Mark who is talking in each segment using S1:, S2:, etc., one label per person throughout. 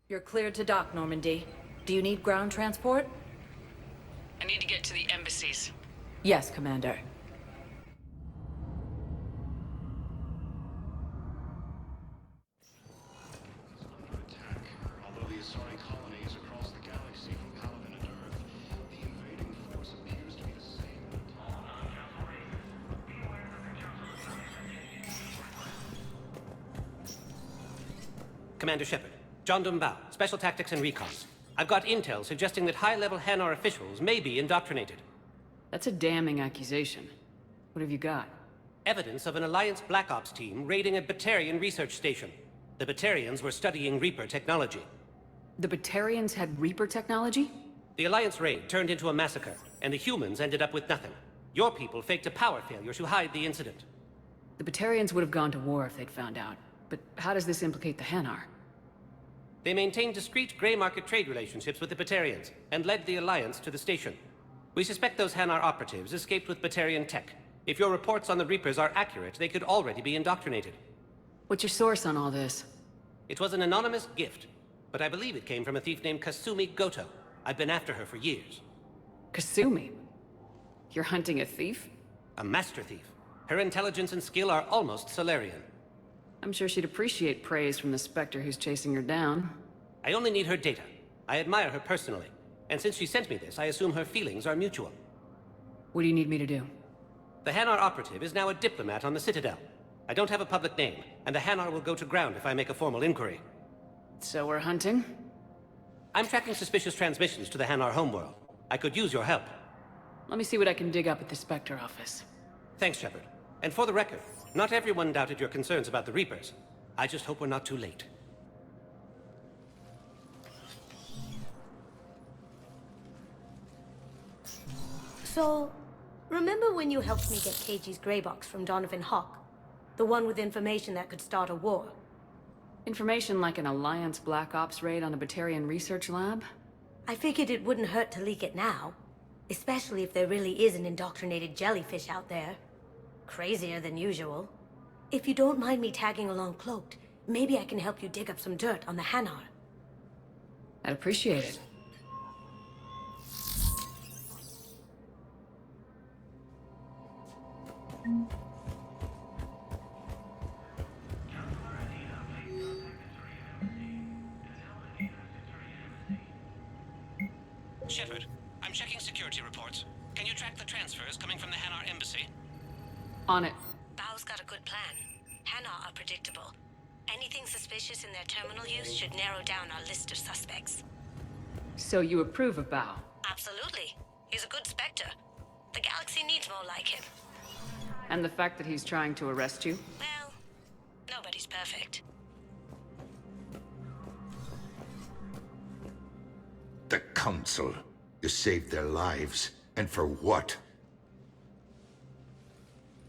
S1: You're cleared to dock, Normandy. Do you need ground transport?
S2: I need to get to the embassies.
S1: Yes, Commander.
S3: Commander Shepard, John Dumbao, Special Tactics and Recon. I've got intel suggesting that high-level Hanar officials may be indoctrinated.
S2: That's a damning accusation. What have you got?
S3: Evidence of an Alliance Black Ops team raiding a Batarian research station. The Batarians were studying Reaper technology.
S2: The Batarians had Reaper technology?
S3: The Alliance raid turned into a massacre, and the humans ended up with nothing. Your people faked a power failure to hide the incident.
S2: The Batarians would have gone to war if they'd found out. But how does this implicate the Hanar?
S3: They maintained discreet gray market trade relationships with the Batarians, and led the Alliance to the station. We suspect those Hanar operatives escaped with Batarian tech. If your reports on the Reapers are accurate, they could already be indoctrinated.
S2: What's your source on all this?
S3: It was an anonymous gift, but I believe it came from a thief named Kasumi Goto. I've been after her for years.
S2: Kasumi? You're hunting a thief?
S3: A master thief. Her intelligence and skill are almost Solarian.
S2: I'm sure she'd appreciate praise from the Spectre who's chasing her down.
S3: I only need her data. I admire her personally, and since she sent me this, I assume her feelings are mutual.
S2: What do you need me to do?
S3: The Hanar operative is now a diplomat on the Citadel. I don't have a public name, and the Hanar will go to ground if I make a formal inquiry.
S2: So we're hunting?
S3: I'm tracking suspicious transmissions to the Hanar homeworld. I could use your help.
S2: Let me see what I can dig up at the Spectre office.
S3: Thanks, Shepard. And for the record, not everyone doubted your concerns about the Reapers. I just hope we're not too late.
S4: So, remember when you helped me get KG's grey box from Donovan Hawk? The one with information that could start a war?
S2: Information like an Alliance Black Ops raid on a Batarian research lab?
S4: I figured it wouldn't hurt to leak it now. Especially if there really is an indoctrinated jellyfish out there. Crazier than usual. If you don't mind me tagging along cloaked, maybe I can help you dig up some dirt on the Hanar.
S2: I'd appreciate it.
S3: Shepard, I'm checking security reports. Can you track the transfers coming from the Hanar embassy?
S2: On it.
S4: Bao's got a good plan. Hanar are predictable. Anything suspicious in their terminal use should narrow down our list of suspects.
S2: So you approve of Bao?
S4: Absolutely. He's a good Spectre. The galaxy needs more like him.
S2: And the fact that he's trying to arrest you?
S4: Well, nobody's perfect.
S5: The Council. You saved their lives. And for what?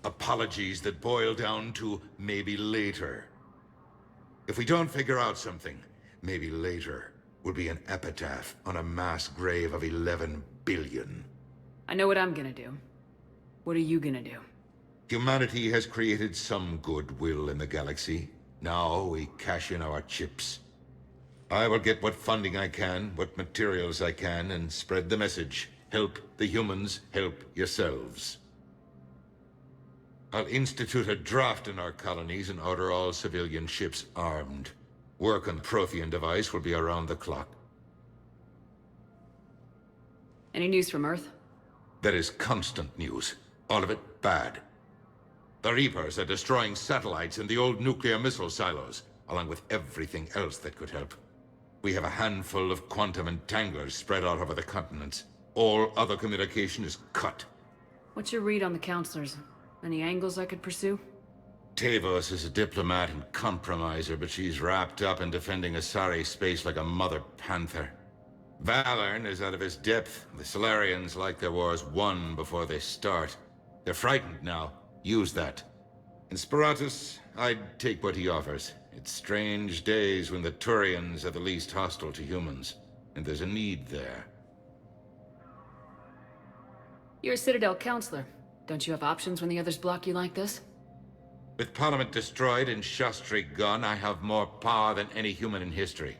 S5: Apologies that boil down to maybe later. If we don't figure out something, maybe later will be an epitaph on a mass grave of 11 billion.
S2: I know what I'm gonna do. What are you gonna do?
S5: Humanity has created some goodwill in the galaxy. Now we cash in our chips. I will get what funding I can, what materials I can, and spread the message. Help the humans, help yourselves. I'll institute a draft in our colonies and order all civilian ships armed. Work on Prothean device will be around the clock.
S2: Any news from Earth?
S5: There is constant news. All of it bad. The Reapers are destroying satellites in the old nuclear missile silos, along with everything else that could help. We have a handful of quantum entanglers spread out over the continents. All other communication is cut.
S2: What's your read on the counselors? Any angles I could pursue?
S5: Tavos is a diplomat and compromiser, but she's wrapped up in defending Asari space like a mother panther. Valorn is out of his depth. The Solarians like their wars won before they start. They're frightened now. Use that. In Sparatus, I'd take what he offers. It's strange days when the Turians are the least hostile to humans, and there's a need there.
S2: You're a Citadel counselor. Don't you have options when the others block you like this?
S5: With Parliament destroyed and Shastri gone, I have more power than any human in history.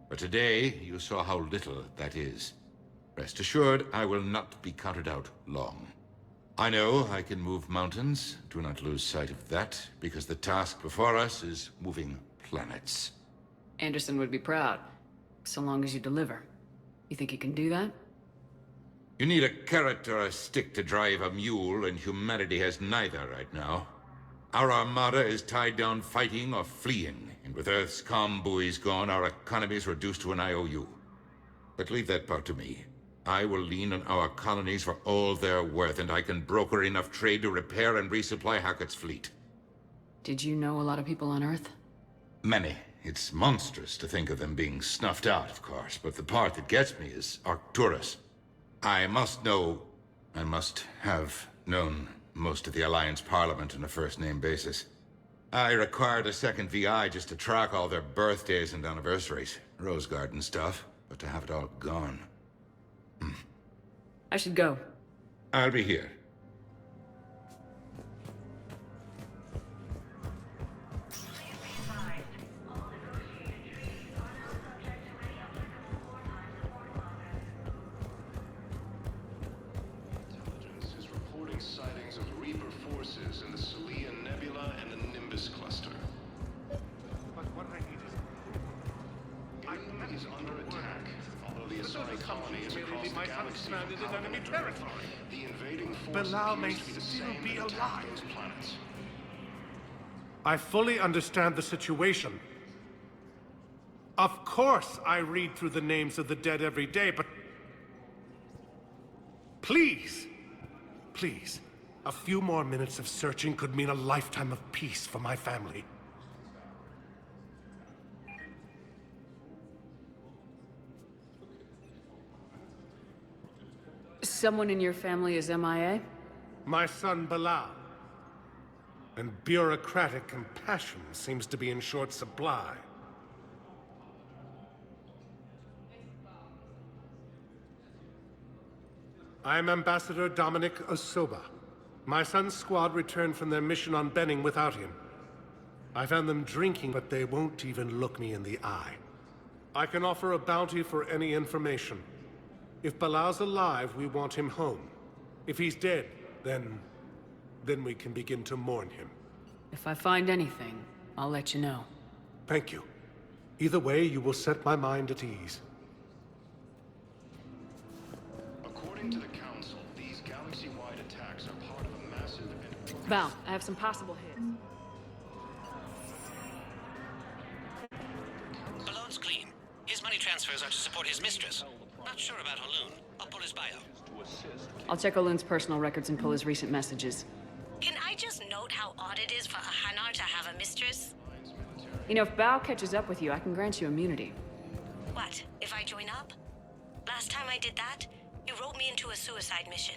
S5: But today, you saw how little that is. Rest assured, I will not be counted out long. I know I can move mountains. Do not lose sight of that, because the task before us is moving planets.
S2: Anderson would be proud, so long as you deliver. You think you can do that?
S5: You need a carrot or a stick to drive a mule, and humanity has neither right now. Our armada is tied down fighting or fleeing, and with Earth's comm buoys gone, our economy is reduced to an IOU. But leave that part to me. I will lean on our colonies for all they're worth, and I can broker enough trade to repair and resupply Hackett's fleet.
S2: Did you know a lot of people on Earth?
S5: Many. It's monstrous to think of them being snuffed out, of course, but the part that gets me is Arcturus. I must have known most of the Alliance Parliament on a first-name basis. I required a second VI just to track all their birthdays and anniversaries. Rose Garden stuff, but to have it all gone.
S2: I should go.
S5: I'll be here.
S6: Intelligence is reporting sightings of Reaper forces in the Citadel Nebula and the Nimbus cluster.
S7: But what I need is...
S6: Alien is under attack, although the Asari colony is across the
S7: my
S6: galaxy.
S7: understand is enemy territory.
S6: The invading force
S7: Bilal may
S6: appears to be the
S7: still
S6: same
S7: be
S6: that attacked
S7: alive.
S6: those planets.
S7: I fully understand the situation. Of course I read through the names of the dead every day, but... Please! Please. A few more minutes of searching could mean a lifetime of peace for my family.
S2: Someone in your family is MIA?
S7: My son Bilal. And bureaucratic compassion seems to be in short supply. I'm Ambassador Dominic Osoba. My son's squad returned from their mission on Benning without him. I found them drinking, but they won't even look me in the eye. I can offer a bounty for any information. If Bilal's alive, we want him home. If he's dead, then we can begin to mourn him.
S2: If I find anything, I'll let you know.
S7: Thank you. Either way, you will set my mind at ease.
S6: According to the Council, these galaxy-wide attacks are part of a massive...
S2: Val, I have some possible hits.
S3: Balloon's clean. His money transfers are to support his mistress. Not sure about Haloon. I'll pull his bio.
S2: I'll check Olin's personal records and pull his recent messages.
S4: Can I just note how odd it is for a Hanar to have a mistress?
S2: You know, if Bao catches up with you, I can grant you immunity.
S4: What, if I join up? Last time I did that, you wrote me into a suicide mission.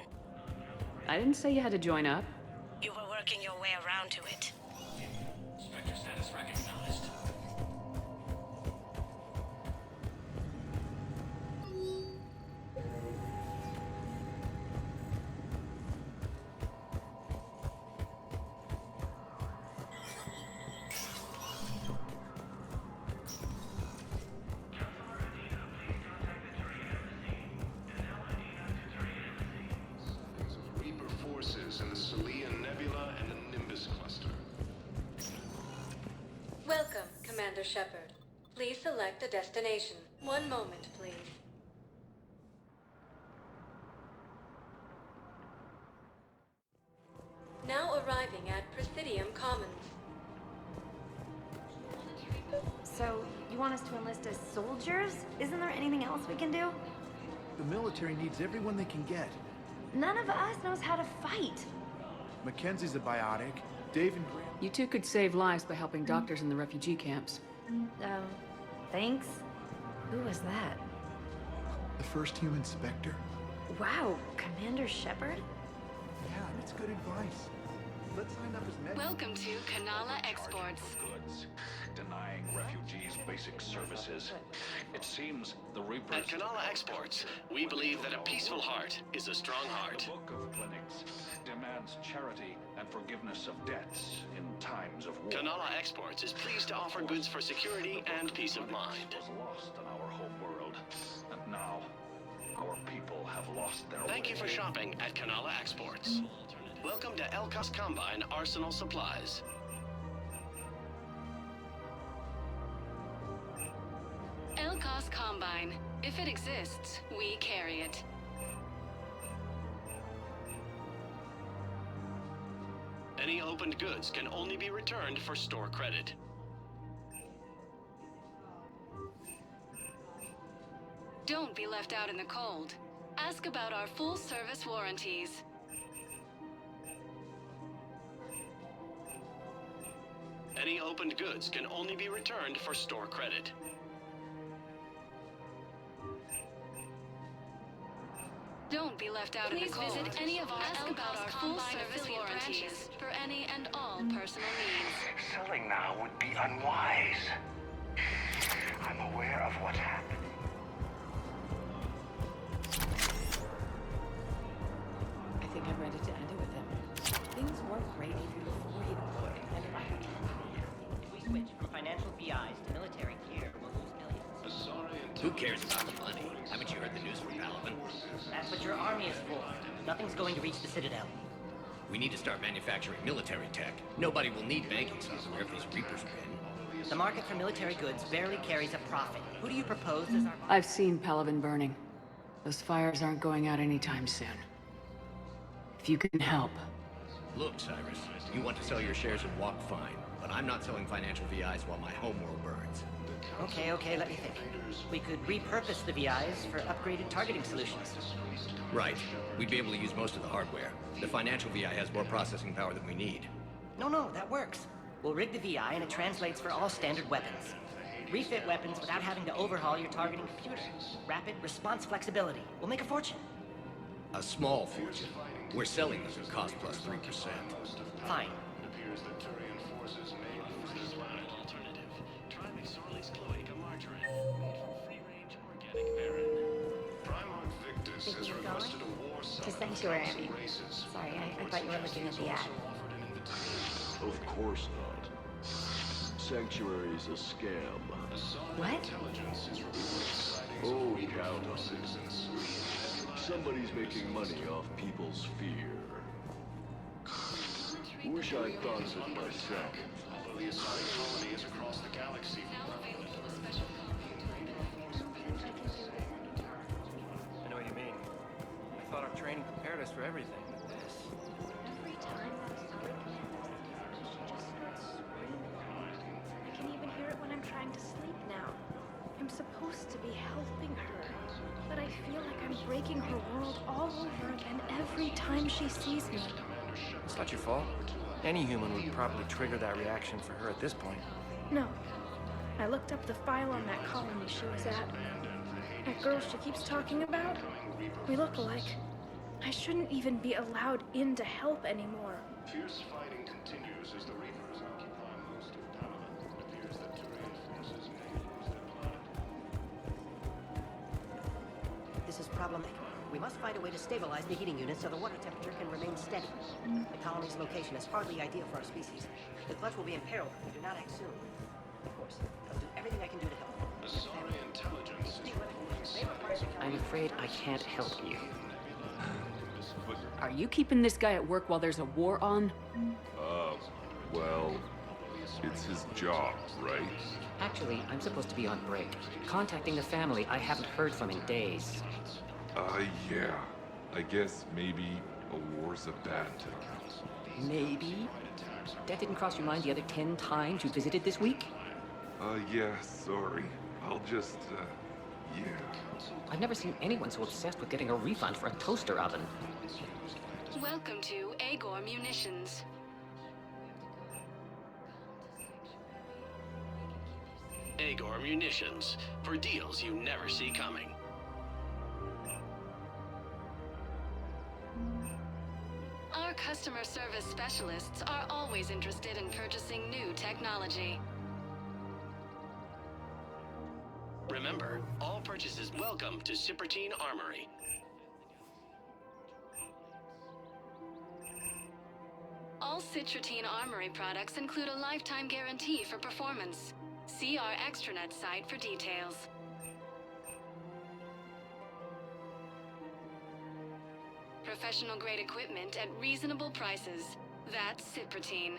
S2: I didn't say you had to join up.
S4: You were working your way around to it.
S3: Spectre status recognized.
S6: Reaper forces in the Citadel Nebula and the Nimbus cluster.
S8: Welcome, Commander Shepard. Please select a destination. One moment, please. Now arriving at Presidium Commons.
S9: So, you want us to enlist as soldiers? Isn't there anything else we can do?
S10: The military needs everyone they can get.
S9: None of us knows how to fight.
S10: Mackenzie's a biotic. Dave and Graham.
S2: You two could save lives by helping doctors in the refugee camps.
S9: Thanks. Who was that?
S10: The first human Spectre.
S9: Wow, Commander Shepard?
S10: Yeah, that's good advice. Let's sign up as med.
S8: Welcome to Kanala Exports.
S11: Goods, denying refugees basic services. It seems the Reapers...
S12: At Kanala Exports, we believe that a peaceful heart is a strong heart.
S11: The Book of Clinics demands charity and forgiveness of debts in times of war.
S12: Kanala Exports is pleased to offer goods for security and peace of mind.
S11: Was lost on our Your people have lost their
S12: Thank you for shopping at Kanala Exports. Welcome to Elkas Combine Arsenal Supplies.
S13: Elkas Combine. If it exists, we carry it.
S12: Any opened goods can only be returned for store credit.
S13: Don't be left out in the cold. Ask about our full-service warranties.
S12: Any opened goods can only be returned for store credit.
S13: Don't be left out in the cold. Please visit any of our Ask about our full-service warranties for any and all personal needs.
S11: Selling now would be unwise. I'm aware of what happened.
S1: I think I'm ready to end it with him. Things weren't great even before he deployed, and if we switch from financial VIs to military gear, we'll lose millions.
S14: Who cares about the money? Haven't you heard the news from Paladin?
S1: That's what your army is for. Nothing's going to reach the Citadel.
S14: We need to start manufacturing military tech. Nobody will need banking software if these Reapers win.
S1: The market for military goods barely carries a profit. Who do you propose as our...
S2: I've seen Paladin burning. Those fires aren't going out anytime soon. If you can help.
S14: Look, Cyrus, you want to sell your shares and walk fine, but I'm not selling financial VIs while my homeworld burns.
S1: Okay, let me think. We could repurpose the VIs for upgraded targeting solutions.
S14: Right. We'd be able to use most of the hardware. The financial VI has more processing power than we need.
S1: No, that works. We'll rig the VI and it translates for all standard weapons. Refit weapons without having to overhaul your targeting computer. Rapid response flexibility. We'll make a fortune.
S14: A small fortune. We're selling these at cost plus 3%.
S1: Fine.
S6: Has requested a war
S9: To Sanctuary, I mean. Sorry, I thought you were looking at the ad.
S6: Of course not. Sanctuary's a scam.
S9: What?
S6: Oh, count on it. Somebody's making money off people's fear. Wish I'd thought of it myself. Although the assigned colony is across the galaxy.
S15: I know what you mean. I thought our training prepared us for everything, but this...
S9: Every time that Sonic she just starts screaming. I can even hear it when I'm trying to sleep now. I'm supposed to be helping her, but I feel like I'm breaking her world all over again every time she sees me.
S15: It's not your fault. Any human would probably trigger that reaction for her at this point.
S9: No. I looked up the file on that colony she was at. That girl she keeps talking about, we look alike. I shouldn't even be allowed in to help anymore.
S6: Fierce fighting continues as the Reapers occupy most of Paladin. It appears that Turian forces may lose their planet.
S1: This is problematic. We must find a way to stabilize the heating unit so the water temperature can remain steady. The colony's location is hardly ideal for our species. The clutch will be in peril if we do not act soon. Of course, I'll do everything I can do to help.
S6: Asari intelligence is reporting sightings of
S1: I'm afraid I can't help you.
S2: Are you keeping this guy at work while there's a war on?
S16: Well, it's his job, right?
S17: Actually, I'm supposed to be on break. Contacting the family I haven't heard from in days.
S16: Yeah. I guess maybe a war's a bad thing.
S17: Maybe? That didn't cross your mind the other 10 times you visited this week?
S16: Yeah, sorry. I'll just, yeah.
S17: I've never seen anyone so obsessed with getting a refund for a toaster oven.
S13: Welcome to Agor Munitions.
S12: Agor Munitions, for deals you never see coming.
S13: Our customer service specialists are always interested in purchasing new technology.
S12: Remember, all purchases welcome to Cipertine Armory.
S13: All Citratine Armory products include a lifetime guarantee for performance. See our extranet site for details. professional-grade equipment at reasonable prices. That's Citadel.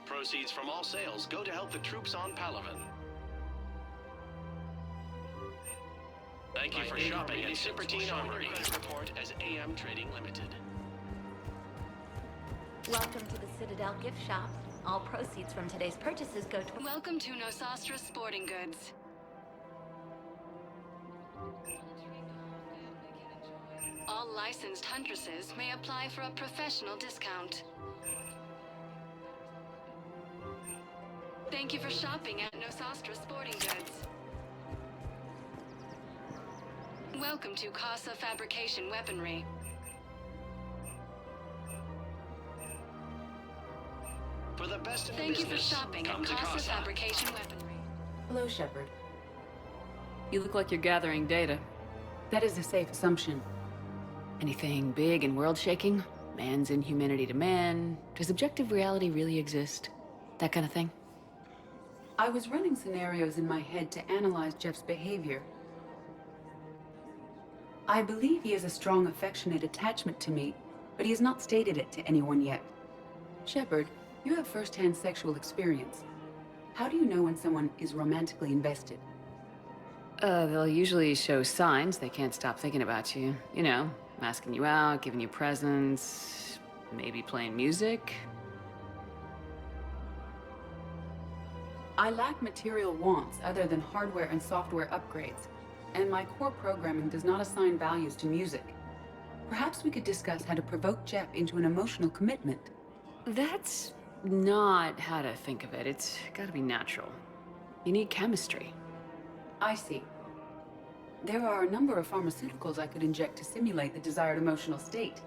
S12: Proceeds from all sales go to help the troops on Palaven. Thank you for shopping at Citadel Armory. Report as AM Trading Limited.
S18: Welcome to the Citadel gift shop. All proceeds from today's purchases go to...
S13: Welcome to Nosastra Sporting Goods. All licensed huntresses may apply for a professional discount. Thank you for shopping at Nosastra Sporting Goods. Welcome to Casa Fabrication Weaponry.
S12: For the best in the
S13: Thank you for
S12: business,
S13: shopping
S12: come
S13: at
S12: to
S13: Casa
S12: Casa.
S13: Fabrication Weaponry.
S2: Hello, Shepard. You look like you're gathering data. That is a safe assumption. Anything big and world-shaking? Man's inhumanity to man? Does objective reality really exist? That kind of thing? I was running scenarios in my head to analyze Jeff's behavior. I believe he has a strong affectionate attachment to me, but he has not stated it to anyone yet. Shepard, you have first-hand sexual experience. How do you know when someone is romantically invested? They'll usually show signs they can't stop thinking about you. You know, asking you out, giving you presents, maybe playing music. I lack material wants other than hardware and software upgrades, and my core programming does not assign values to music. Perhaps we could discuss how to provoke Jeff into an emotional commitment. That's not how to think of it. It's gotta be natural. You need chemistry. I see. There are a number of pharmaceuticals I could inject to simulate the desired emotional state.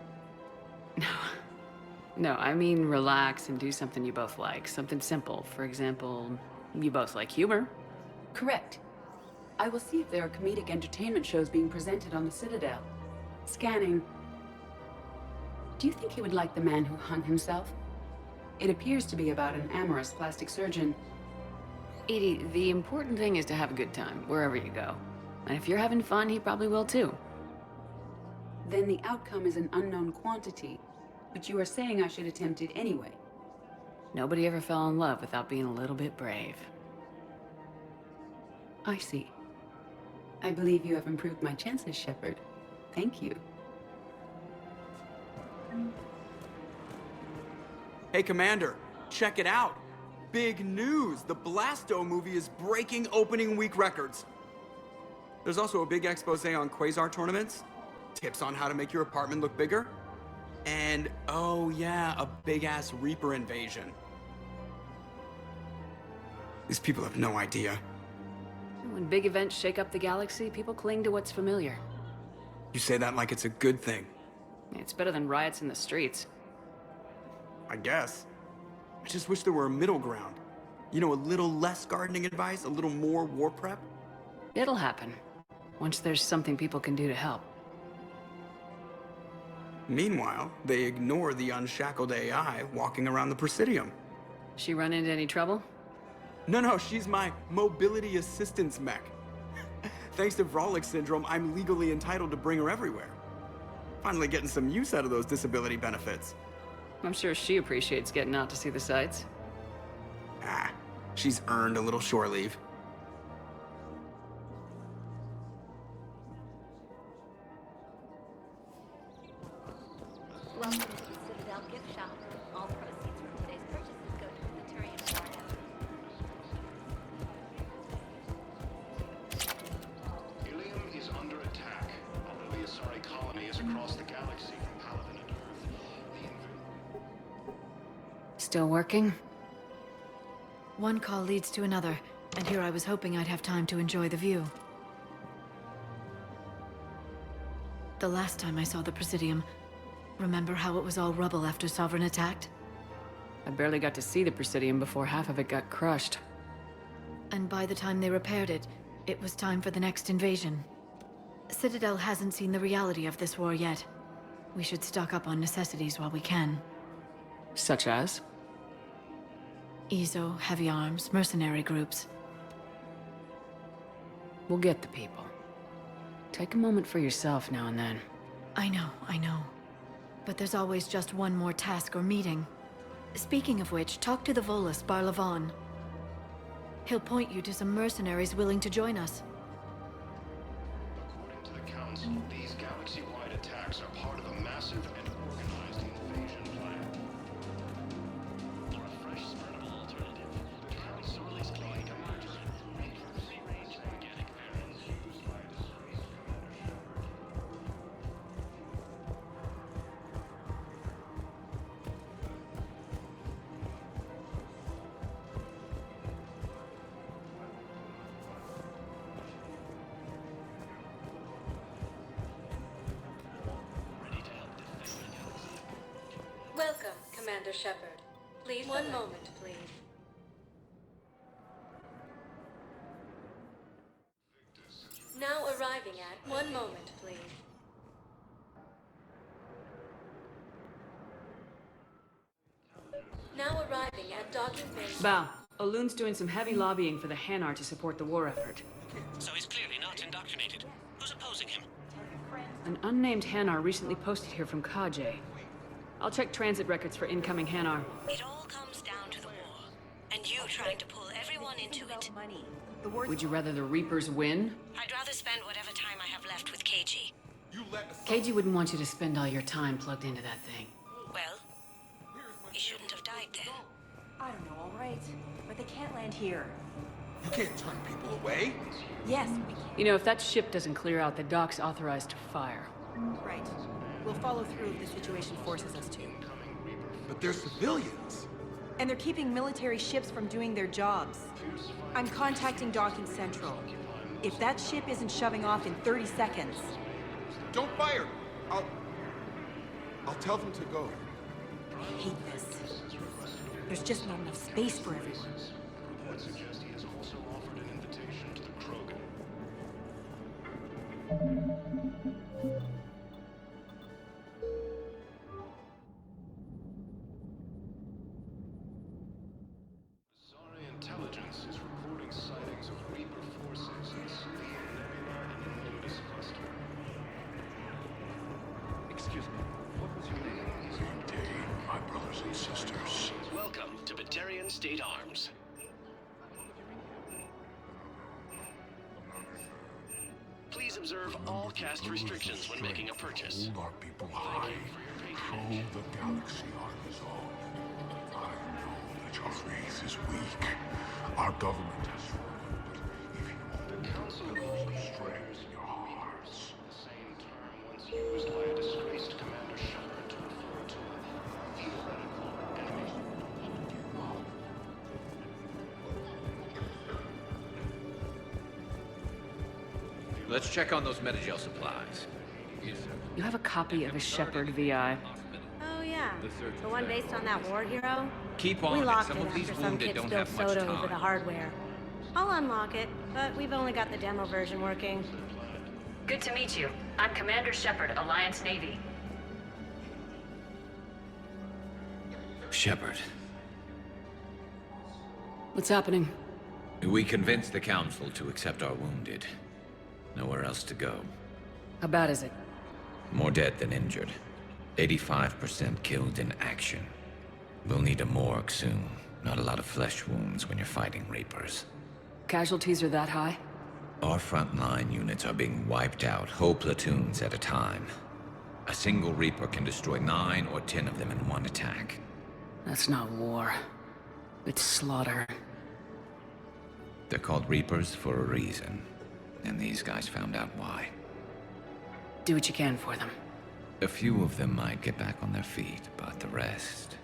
S2: No, I mean relax and do something you both like. Something simple. For example, you both like humor. Correct. I will see if there are comedic entertainment shows being presented on the Citadel. Scanning. Do you think he would like The Man Who Hung Himself? It appears to be about an amorous plastic surgeon. Edie, the important thing is to have a good time, wherever you go. And if you're having fun, he probably will too. Then the outcome is an unknown quantity, but you are saying I should attempt it anyway. Nobody ever fell in love without being a little bit brave. I see. I believe you have improved my chances, Shepard. Thank you.
S19: Hey, Commander, check it out. Big news! The Blasto movie is breaking opening week records. There's also a big expose on Quasar tournaments, tips on how to make your apartment look bigger, and, oh yeah, a big-ass Reaper invasion. These people have no idea.
S2: When big events shake up the galaxy, people cling to what's familiar.
S19: You say that like it's a good thing.
S2: It's better than riots in the streets.
S19: I guess. I just wish there were a middle ground. You know, a little less gardening advice, a little more war prep.
S2: It'll happen. Once there's something people can do to help.
S19: Meanwhile, they ignore the unshackled AI walking around the Presidium.
S2: She run into any trouble?
S19: No, she's my mobility assistance mech. Thanks to Vrolic syndrome, I'm legally entitled to bring her everywhere. Finally getting some use out of those disability benefits.
S2: I'm sure she appreciates getting out to see the sights.
S19: Ah, she's earned a little shore leave.
S18: Welcome to the Citadel gift shop. All proceeds from today's purchases go to the Turian War.
S6: Ilium is under attack, although the Asari colony is across the galaxy from Palaven and Earth.
S2: Still working?
S20: One call leads to another, and here I was hoping I'd have time to enjoy the view. The last time I saw the Presidium, remember how it was all rubble after Sovereign attacked?
S2: I barely got to see the Presidium before half of it got crushed.
S20: And by the time they repaired it, it was time for the next invasion. Citadel hasn't seen the reality of this war yet. We should stock up on necessities while we can.
S2: Such as?
S20: Ezo, heavy arms, mercenary groups.
S2: We'll get the people. take a moment for yourself now and then.
S20: I know. But there's always just one more task or meeting. Speaking of which, talk to the Volus, Barlavon. He'll point you to some mercenaries willing to join us.
S6: According to the Council, these galaxy-wide attacks are part of a massive and organized invasion plan.
S12: Or a fresh, spreadable alternative. Sorely strike emerges from range organic variants.
S8: Welcome, Commander Shepard. Please, one moment, please. Now arriving at, one moment, please. Now arriving at docking bay.
S2: Val, Olun's doing some heavy lobbying for the Hanar to support the war effort.
S3: So he's clearly not indoctrinated. Who's opposing him?
S2: An unnamed Hanar recently posted here from Kajay. I'll check transit records for incoming Hanar.
S4: It all comes down to the war, and you trying to pull everyone into it.
S2: Would you rather the Reapers win?
S4: I'd rather spend whatever time I have left with KG.
S2: KG wouldn't want you to spend all your time plugged into that thing.
S4: Well, he shouldn't have died then.
S21: I don't know, all right. But they can't land here.
S10: You can't turn people away.
S21: Yes, we can.
S2: You know, if that ship doesn't clear out, the dock's authorized to fire.
S21: Right. We'll follow through if the situation forces us to.
S10: But they're civilians.
S21: And they're keeping military ships from doing their jobs. I'm contacting Docking Central. If that ship isn't shoving off in 30 seconds...
S10: Don't fire! I'll tell them to go.
S21: I hate this. There's just not enough space for everyone.
S6: Reports suggest he has also offered an invitation to the Krogan. Sorry intelligence is reporting sightings of Reaper forces in Citadel Nebula and the Nimbus cluster.
S11: Excuse me, what was your name?
S6: Good day, my brothers and sisters.
S12: Welcome to Batarian State Arms. Please observe all caste restrictions when making a purchase.
S6: Hold our people high. Show the galaxy our resolve. I know that your faith is weak. Our government has fallen, but if you the council knows strength in your hearts. The same term once used by a disgraced Commander Shepard to refer to a theoretical enemy.
S14: Let's check on those Metagel supplies.
S2: You have a copy of a Shepard VI.
S4: Oh yeah, the one based on that war hero?
S14: Keep on
S4: We
S14: it.
S4: locked
S14: Some
S4: it
S14: of these
S4: after some
S14: wounded
S4: kid
S14: don't
S4: spilled
S14: have much
S4: soda over the
S14: time.
S4: hardware. I'll unlock it, but we've only got the demo version working.
S2: Good to meet you. I'm Commander Shepard, Alliance Navy.
S14: Shepard,
S2: What's happening?
S14: we convinced the Council to accept our wounded. Nowhere else to go.
S2: How bad is it?
S14: More dead than injured. 85% killed in action. We'll need a morgue soon. Not a lot of flesh wounds when you're fighting Reapers.
S2: Casualties are that high?
S14: Our frontline units are being wiped out, whole platoons at a time. A single Reaper can destroy 9 or 10 of them in one attack.
S2: That's not war. It's slaughter.
S14: They're called Reapers for a reason. And these guys found out why.
S2: Do what you can for them.
S14: A few of them might get back on their feet, but the rest...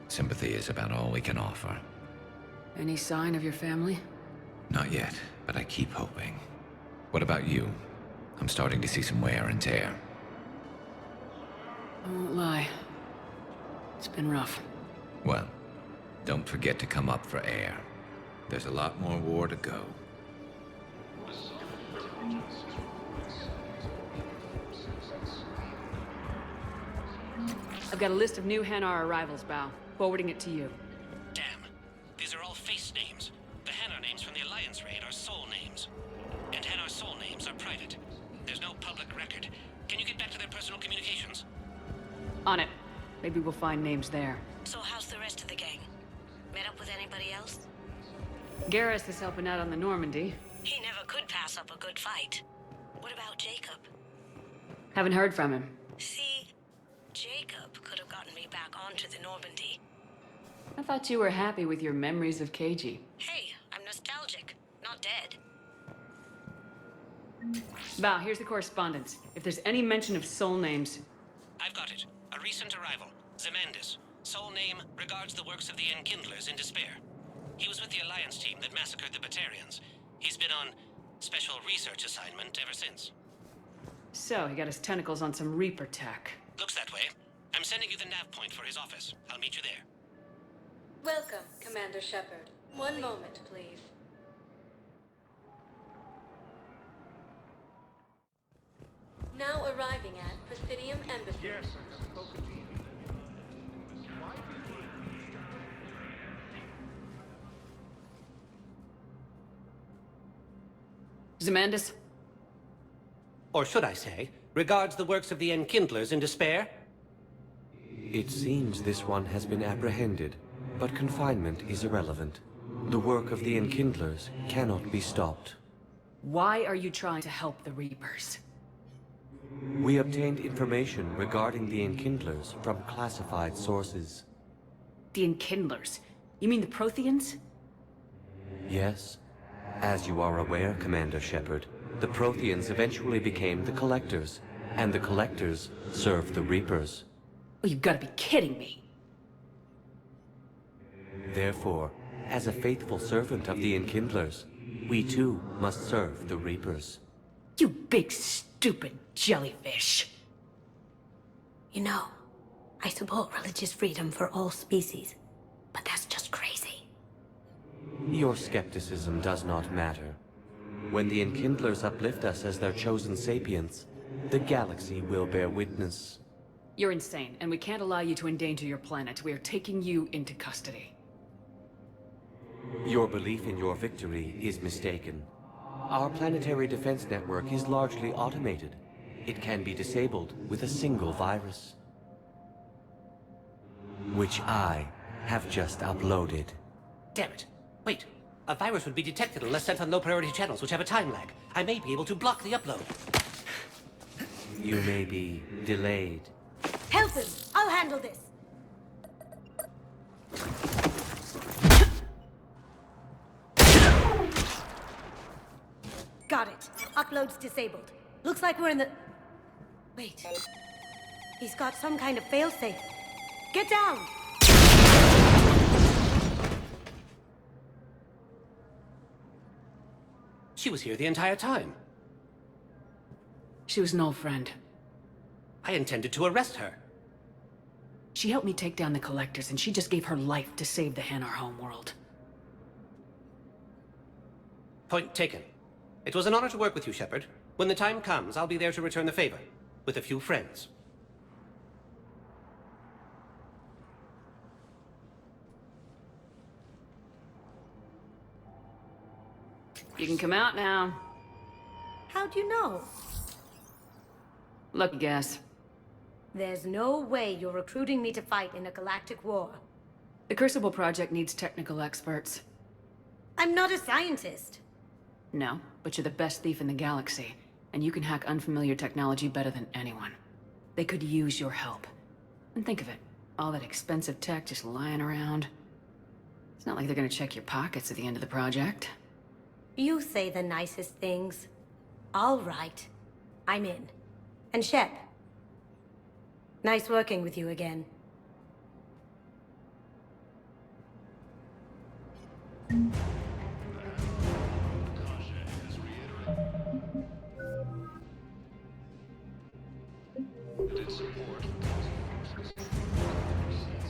S14: Sympathy is about all we can offer.
S2: Any sign of your family?
S14: Not yet, but I keep hoping. What about you? I'm starting to see some wear and tear.
S2: I won't lie. It's been rough.
S14: Well, don't forget to come up for air. There's a lot more war to go.
S2: I've got a list of new Hanar arrivals, Bao. Forwarding it to you.
S3: Damn. These are all face names. The Hanar names from the Alliance raid are soul names. And Hanar soul names are private. There's no
S2: On it. Maybe we'll find names there.
S4: So how's the rest of the gang? Met up with anybody else?
S2: Garrus is helping out on the Normandy.
S4: He never could pass up a good fight. What about Jacob?
S2: Haven't heard from him.
S4: See, Jacob could have gotten me back onto the Normandy.
S2: I thought you were happy with your memories of KG.
S4: Hey, I'm nostalgic, not dead.
S2: Val, here's the correspondence. If there's any mention of soul names...
S3: I've got it. A recent arrival. Zemandis. Soul name regards the works of the Enkindlers in despair. He was with the Alliance team that massacred the Batarians. He's been on special research assignment ever since.
S2: So, he got his tentacles on some Reaper tech.
S3: Looks that way. I'm sending you the nav point for his office. I'll meet you there.
S8: Welcome, Commander Shepard. One moment, please. Now arriving at Presidium Embassy. Yes,
S2: Zemandis?
S3: Or should I say, regards the works of the Enkindlers in despair?
S5: It seems this one has been apprehended, but confinement is irrelevant. The work of the Enkindlers cannot be stopped.
S2: Why are you trying to help the Reapers?
S5: We obtained information regarding the Enkindlers from classified sources.
S2: The Enkindlers? You mean the Protheans?
S5: Yes. As you are aware, Commander Shepard, the Protheans eventually became the Collectors, and the Collectors served the Reapers.
S2: Oh, you've got to be kidding me.
S5: Therefore, as a faithful servant of the Enkindlers, we too must serve the Reapers.
S2: You big stupid jellyfish.
S4: You know, I support religious freedom for all species, but that's just crazy.
S5: Your skepticism does not matter. When the Enkindlers uplift us as their chosen sapients, the galaxy will bear witness.
S2: You're insane, and we can't allow you to endanger your planet. We are taking you into custody.
S5: Your belief in your victory is mistaken. Our planetary defense network is largely automated. It can be disabled with a single virus, which I have just uploaded.
S3: Damn it. Wait. A virus would be detected unless sent on low-priority channels, which have a time lag. I may be able to block the upload.
S5: You may be delayed.
S4: Help him! I'll handle this! Got it. Upload's disabled. Looks like we're in the... Wait. He's got some kind of failsafe. Get down!
S3: She was here the entire time.
S2: She was an old friend.
S3: I intended to arrest her.
S2: She helped me take down the Collectors, and she just gave her life to save the Hanar homeworld.
S3: Point taken. It was an honor to work with you, Shepard. When the time comes, I'll be there to return the favor. With a few friends.
S2: You can come out now.
S4: How'd you know?
S2: Lucky guess.
S4: There's no way you're recruiting me to fight in a galactic war.
S2: The Crucible Project needs technical experts.
S4: I'm not a scientist.
S2: No, but you're the best thief in the galaxy, and you can hack unfamiliar technology better than anyone. They could use your help. And think of it, all that expensive tech just lying around. It's not like they're gonna check your pockets at the end of the project.
S4: You say the nicest things. All right. I'm in. And Shep. Nice working with you again.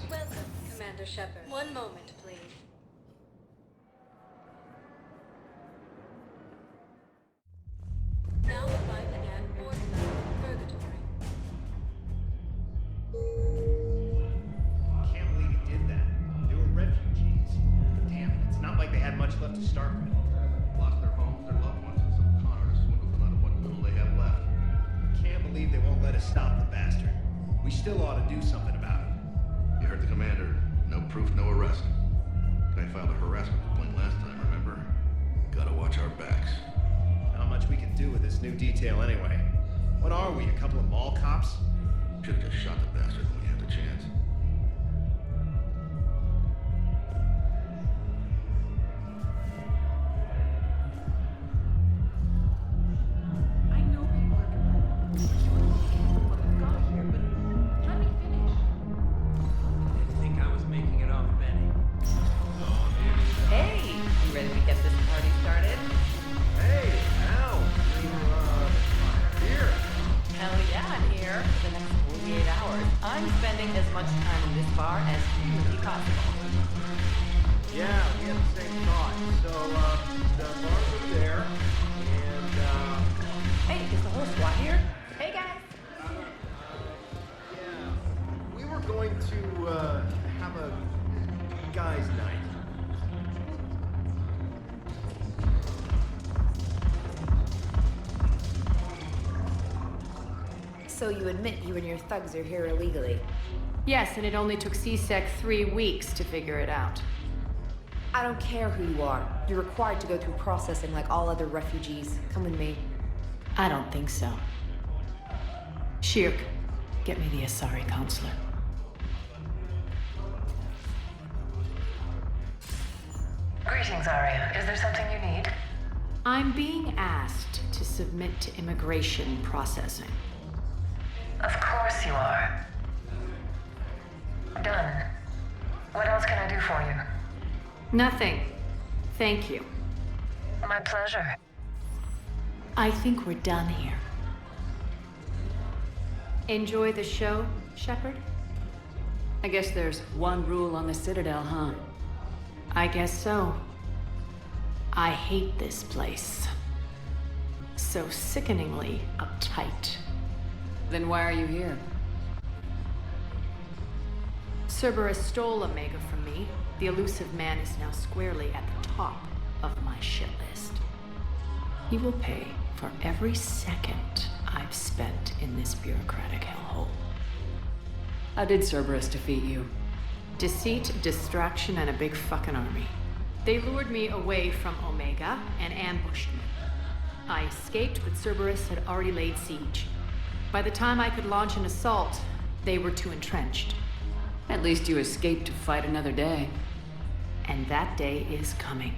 S8: Welcome, Commander Shepard. One moment, please. Now arriving at Purgatory.
S22: Can't believe he did that. They were refugees. Damn it, it's not like they had much left to start with. Lost their homes, their loved ones, and some con artists swindled them out of what little they have left. Can't believe they won't let us stop the bastard. We still ought to do something about it.
S7: You heard the commander. No proof, no arrest. Guy filed a harassment complaint last time, remember? Gotta watch our backs.
S22: Not much we can do with this new detail anyway. What are we, a couple of mall cops?
S7: Should've just shot the bastard when we had the chance.
S9: I know people are what we've got here, but let me finish.
S15: Didn't think I was making it off, Benny.
S23: Hey, you ready to get this party started?
S22: Hey, Al! Here!
S23: Hell yeah, I'm here. For the next 48 hours, I'm spending as much time in this bar as humanly possible.
S22: Yeah, we had the same thought. So, the bar was there, and,
S23: Hey, is the whole squad here? Hey, guys.
S22: yeah, we were going to, have a guys' night.
S24: So you admit you and your thugs are here illegally?
S25: Yes, and it only took C-Sec 3 weeks to figure it out.
S24: I don't care who you are. You're required to go through processing like all other refugees. Come with me.
S25: I don't think so. Shirk, get me the Asari counselor.
S26: Greetings, Arya. Is there something you need?
S25: I'm being asked to submit to immigration processing.
S26: Of course you are. Done. What else can I do for you?
S25: Nothing. Thank you.
S26: My pleasure.
S25: I think we're done here. Enjoy the show, Shepard? I guess there's one rule on the Citadel, huh? I guess so. I hate this place. So sickeningly uptight. Then why are you here? Cerberus stole Omega from me. The elusive man is now squarely at the top of my shit list. He will pay for every second I've spent in this bureaucratic hellhole. How did Cerberus defeat you? Deceit, distraction, and a big fucking army. They lured me away from Omega and ambushed me. I escaped, but Cerberus had already laid siege. By the time I could launch an assault, they were too entrenched. At least you escaped to fight another day. And that day is coming.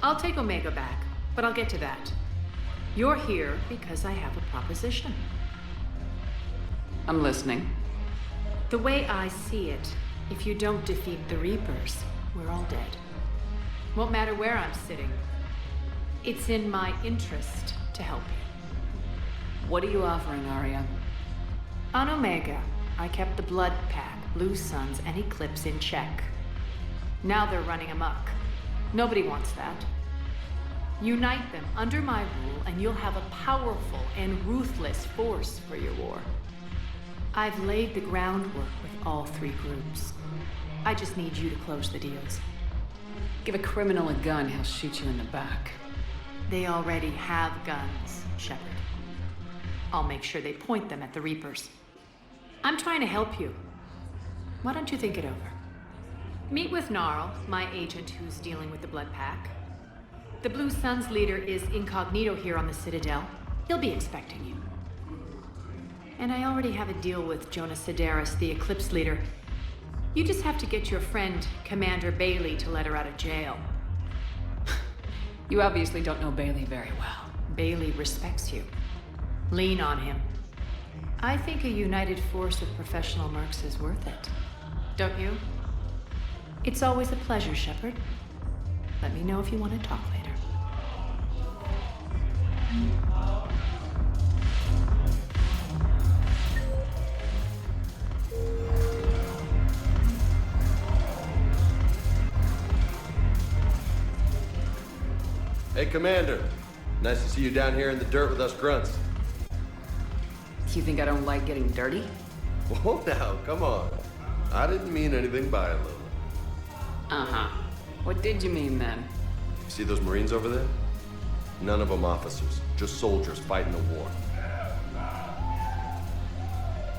S25: I'll take Omega back, but I'll get to that. You're here because I have a proposition. I'm listening. The way I see it, if you don't defeat the Reapers, we're all dead. Won't matter where I'm sitting. It's in my interest to help you. What are you offering, Arya? On Omega, I kept the Blood Pack, Blue Suns, and Eclipse in check. Now they're running amok. Nobody wants that. Unite them under my rule, and you'll have a powerful and ruthless force for your war. I've laid the groundwork with all three groups. I just need you to close the deals. Give a criminal a gun, he'll shoot you in the back. They already have guns, Shepard. I'll make sure they point them at the Reapers. I'm trying to help you. Why don't you think it over? Meet with Gnarl, my agent who's dealing with the Blood Pack. The Blue Suns leader is incognito here on the Citadel. He'll be expecting you. And I already have a deal with Jonas Sedaris, the Eclipse leader. You just have to get your friend, Commander Bailey, to let her out of jail. You obviously don't know Bailey very well. Bailey respects you. Lean on him. I think a united force of professional mercs is worth it. Don't you? It's always a pleasure, Shepard. Let me know if you want to talk later.
S27: Hey, Commander. Nice to see you down here in the dirt with us grunts.
S2: You think I don't like getting dirty?
S27: Whoa, now, come on. I didn't mean anything by it, Lily.
S2: Uh-huh. What did you mean, then?
S27: You see those Marines over there? None of them officers, just soldiers fighting a war.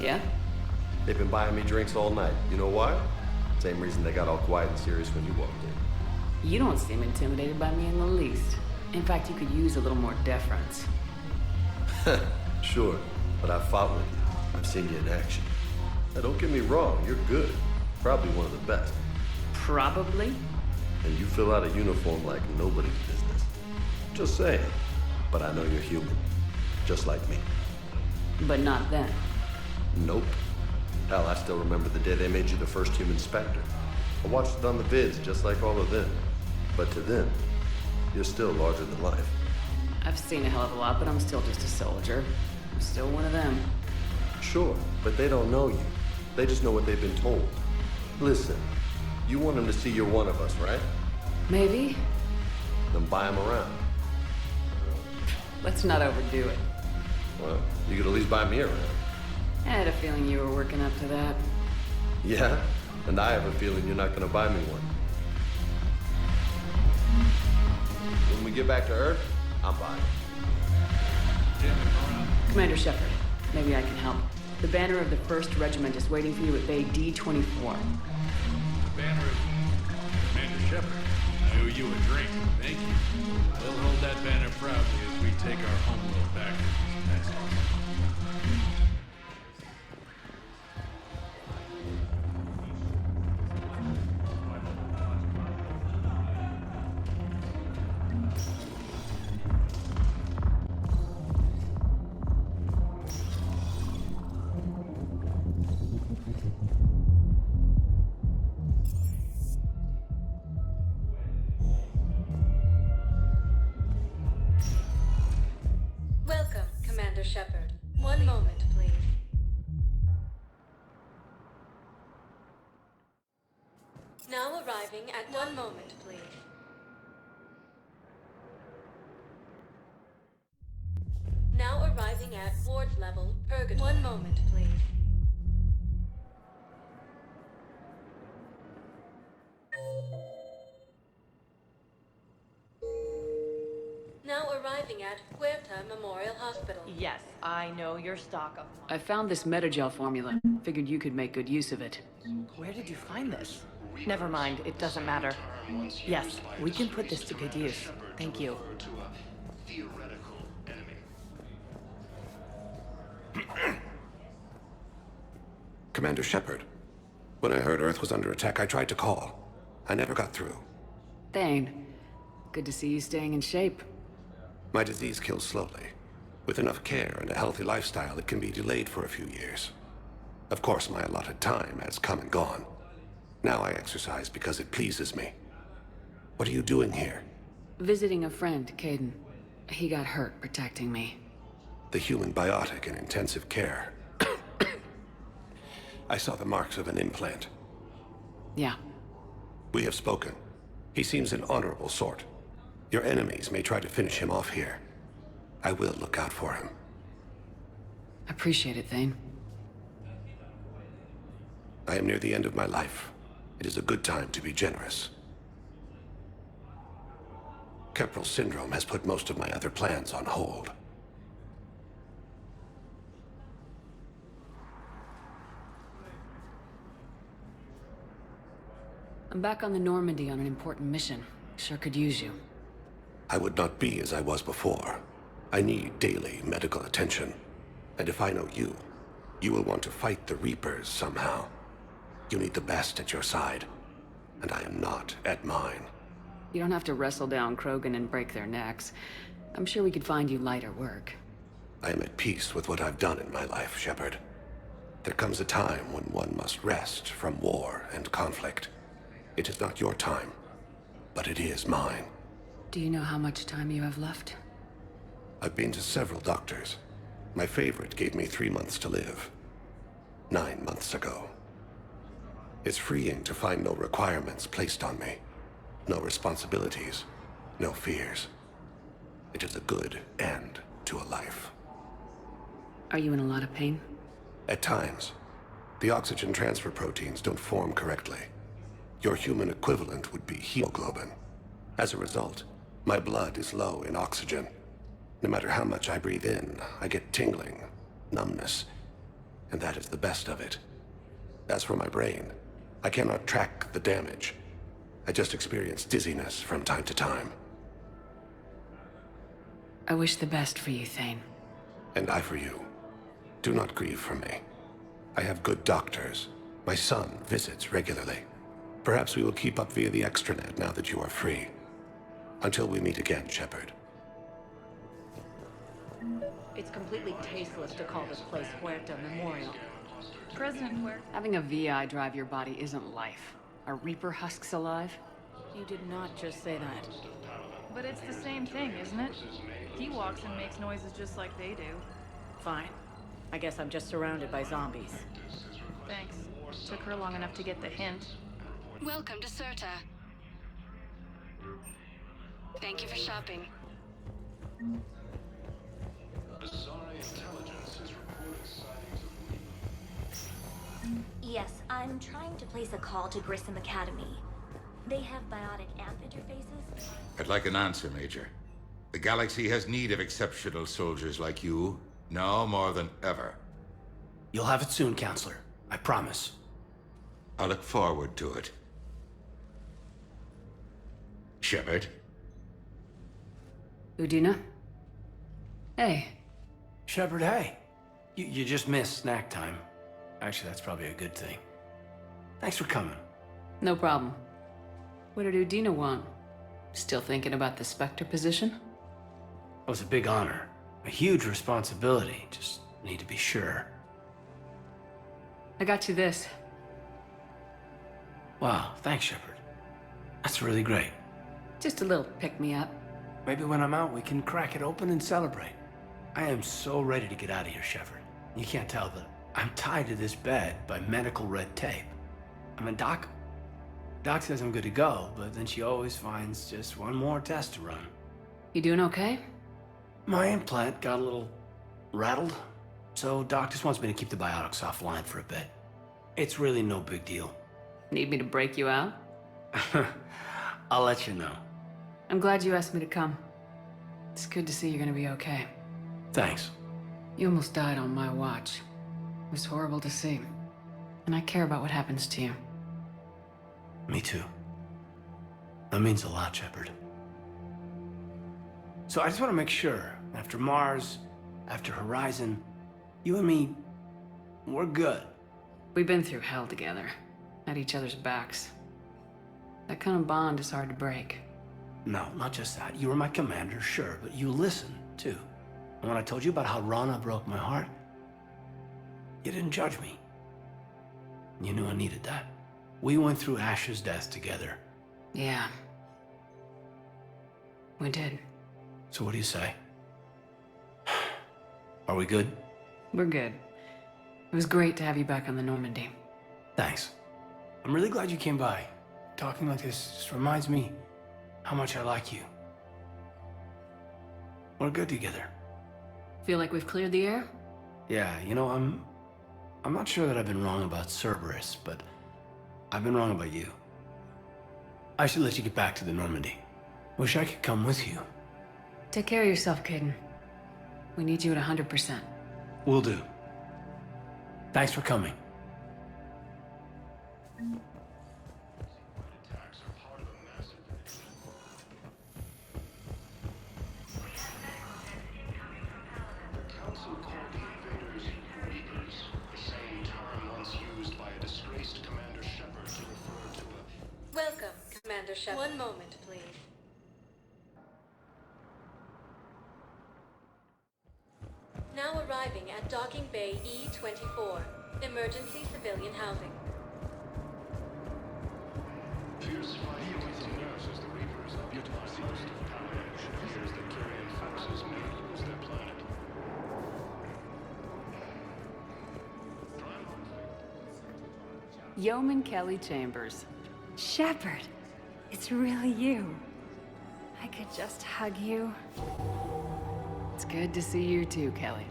S2: Yeah?
S27: They've been buying me drinks all night. You know why? Same reason they got all quiet and serious when you walked in.
S2: You don't seem intimidated by me in the least. In fact, you could use a little more deference.
S27: Sure, but I've fought with you. I've seen you in action. Now, don't get me wrong, you're good. Probably one of the best.
S2: Probably?
S27: And you fill out a uniform like nobody's business. Just saying. But I know you're human. Just like me.
S2: But not then.
S27: Nope. Hell, I still remember the day they made you the first human Spectre. I watched it on the vids, just like all of them. But to them, you're still larger than life.
S2: I've seen a hell of a lot, but I'm still just a soldier. I'm still one of them.
S27: Sure, but they don't know you. They just know what they've been told. Listen, you want them to see you're one of us, right?
S2: Maybe.
S27: Then buy them around.
S2: Let's not overdo it.
S27: Well, you could at least buy me around.
S2: I had a feeling you were working up to that.
S27: Yeah? And I have a feeling you're not gonna buy me one. When we get back to Earth, I'm buying.
S2: Commander Shepard, maybe I can help. The banner of the 1st Regiment is waiting for you at Bay D-24.
S11: The banner of Commander Shepard. I owe you a drink. Thank you. We'll hold that banner proudly as we take our homeworld back to these peasants.
S8: Welcome, Commander Shepard. One moment, please. Now arriving at one moment, please. Now arriving at ward level, Purgatory. One moment, please. Now arriving at Huerta Memorial Hospital.
S23: Yes, I know your stock of...
S2: I found this metagel formula. Figured you could make good use of it.
S23: Where did you find this? Never mind, it doesn't matter. Yes, we can put this to good use. Thank you.
S1: Commander Shepard. When I heard Earth was under attack, I tried to call. I never got through.
S2: Thane, good to see you staying in shape.
S1: My disease kills slowly. With enough care and a healthy lifestyle, it can be delayed for a few years. Of course, my allotted time has come and gone. Now I exercise because it pleases me. What are you doing here?
S2: Visiting a friend, Caden. He got hurt protecting me.
S1: The human biotic in intensive care. I saw the marks of an implant.
S2: Yeah.
S1: We have spoken. He seems an honorable sort. Your enemies may try to finish him off here. I will look out for him.
S2: Appreciate it, Thane.
S1: I am near the end of my life. It is a good time to be generous. Keppel syndrome has put most of my other plans on hold.
S2: I'm back on the Normandy on an important mission. Sure could use you.
S1: I would not be as I was before. I need daily medical attention. And if I know you, you will want to fight the Reapers somehow. You need the best at your side, and I am not at mine.
S2: You don't have to wrestle down Krogan and break their necks. I'm sure we could find you lighter work.
S1: I am at peace with what I've done in my life, Shepard. There comes a time when one must rest from war and conflict. It is not your time, but it is mine.
S2: Do you know how much time you have left?
S1: I've been to several doctors. My favorite gave me 3 months to live. 9 months ago. It's freeing to find no requirements placed on me. No responsibilities. No fears. It is a good end to a life.
S2: Are you in a lot of pain?
S1: At times. The oxygen transfer proteins don't form correctly. Your human equivalent would be hemoglobin. As a result, my blood is low in oxygen. No matter how much I breathe in, I get tingling, numbness, and that is the best of it. As for my brain, I cannot track the damage. I just experience dizziness from time to time.
S2: I wish the best for you, Thane.
S1: And I for you. Do not grieve for me. I have good doctors. My son visits regularly. Perhaps we will keep up via the extranet now that you are free. Until we meet again, Shepard.
S24: It's completely tasteless to call this place Huerta Memorial.
S2: President Huerta. Having a VI drive your body isn't life. Are Reaper husks alive?
S24: You did not just say that.
S10: But it's the same thing, isn't it? He walks and makes noises just like they do.
S24: Fine. I guess I'm just surrounded by zombies.
S10: Thanks. Took her long enough to get the hint.
S26: Welcome to Cirta. Thank you for shopping.
S13: Yes, I'm trying to place a call to Grissom Academy. They have biotic amp interfaces?
S16: I'd like an answer, Major. The galaxy has need of exceptional soldiers like you, now more than ever.
S17: You'll have it soon, Counselor. I promise.
S16: I look forward to it. Shepard?
S2: Udina? Hey.
S17: Shepard, hey. You just missed snack time. Actually, that's probably a good thing. Thanks for coming.
S2: No problem. What did Udina want? Still thinking about the Spectre position?
S17: It was a big honor. A huge responsibility. Just need to be sure.
S2: I got you this.
S17: Wow, thanks, Shepard. That's really great.
S2: Just a little pick-me-up.
S17: Maybe when I'm out, we can crack it open and celebrate. I am so ready to get out of here, Shepard. You can't tell, but I'm tied to this bed by medical red tape. I mean, Doc says I'm good to go, but then she always finds just one more test to run.
S2: You doing okay?
S17: My implant got a little rattled, so Doc just wants me to keep the biotics offline for a bit. It's really no big deal.
S2: Need me to break you out?
S17: I'll let you know.
S2: I'm glad you asked me to come. It's good to see you're gonna be okay.
S17: Thanks.
S2: You almost died on my watch. It was horrible to see. And I care about what happens to you.
S17: Me too. That means a lot, Shepard. So I just want to make sure, after Mars, after Horizon, you and me, we're good.
S2: We've been through hell together. At each other's backs. That kind of bond is hard to break.
S17: No, not just that. You were my commander, sure, but you listened, too. And when I told you about how Rana broke my heart, you didn't judge me. You knew I needed that. We went through Ash's death together.
S2: Yeah. We did.
S17: So what do you say? Are we good?
S2: We're good. It was great to have you back on the Normandy.
S17: Thanks. I'm really glad you came by. Talking like this just reminds me how much I like you. We're good together.
S2: Feel like we've cleared the air?
S17: Yeah, you know, I'm not sure that I've been wrong about Cerberus, but I've been wrong about you. I should let you get back to the Normandy. Wish I could come with you.
S2: Take care of yourself, Caden. We need you at 100%.
S17: Will do. Thanks for coming.
S8: Welcome, Commander Shepard. One moment, please. Now arriving at Docking Bay E-24, emergency civilian housing.
S12: Fierce fighting with the nerves as the Reapers utilize the most of power. It appears that Kyrian forces may lose their planet.
S2: Yeoman Kelly Chambers.
S18: Shepard, it's really you. I could just hug you.
S2: It's good to see you too, Kelly.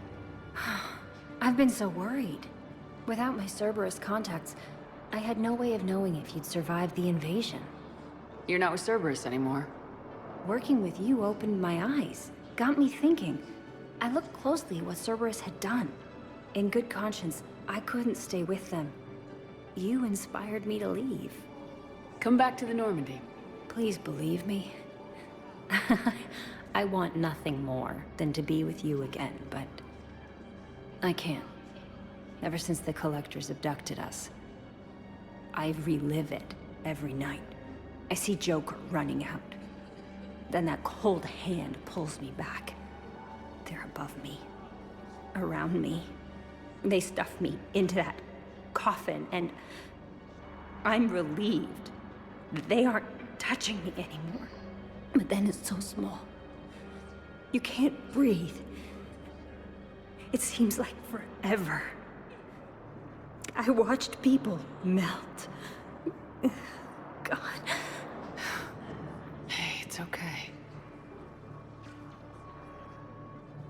S18: I've been so worried. Without my Cerberus contacts, I had no way of knowing if you'd survived the invasion.
S2: You're not with Cerberus anymore.
S18: Working with you opened my eyes, got me thinking. I looked closely at what Cerberus had done. In good conscience, I couldn't stay with them. You inspired me to leave.
S2: Come back to the Normandy.
S18: Please believe me. I want nothing more than to be with you again, but I can't. Ever since the Collectors abducted us, I relive it every night. I see Joker running out. Then that cold hand pulls me back. They're above me, around me. They stuff me into that coffin, and I'm relieved that they aren't touching me anymore. But then it's so small. You can't breathe. It seems like forever. I watched people melt. God.
S2: Hey, it's okay.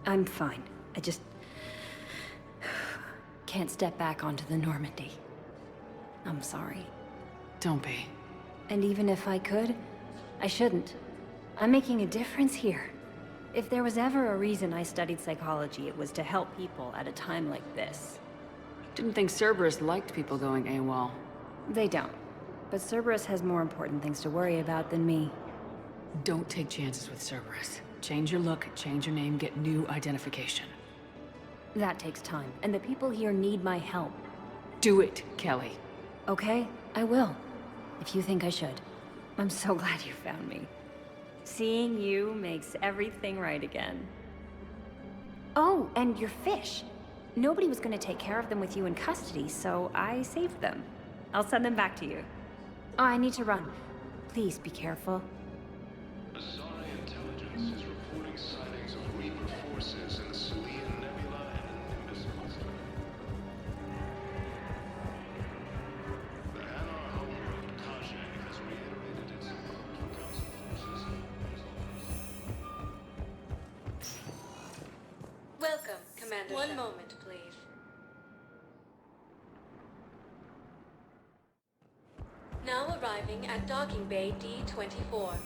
S18: I'm fine. I just can't step back onto the Normandy. I'm sorry.
S2: Don't be.
S18: And even if I could, I shouldn't. I'm making a difference here. If there was ever a reason I studied psychology, it was to help people at a time like this.
S2: Didn't think Cerberus liked people going AWOL.
S18: They don't. But Cerberus has more important things to worry about than me.
S2: Don't take chances with Cerberus. Change your look, change your name, get new identification.
S18: That takes time, and the people here need my help.
S2: Do it, Kelly.
S18: Okay, I will. If you think I should. I'm so glad you found me. Seeing you makes everything right again. Oh, and your fish. Nobody was gonna take care of them with you in custody, so I saved them. I'll send them back to you. Oh, I need to run. Please be careful.
S12: Azari intelligence is reporting sightings of Reaper forces in the Salian Nebula and the Nimbus cluster. The Hanar homeworld Tajak has reiterated its support for Council forces.
S8: Welcome, Commander. One moment, please. Now arriving at docking bay D-24.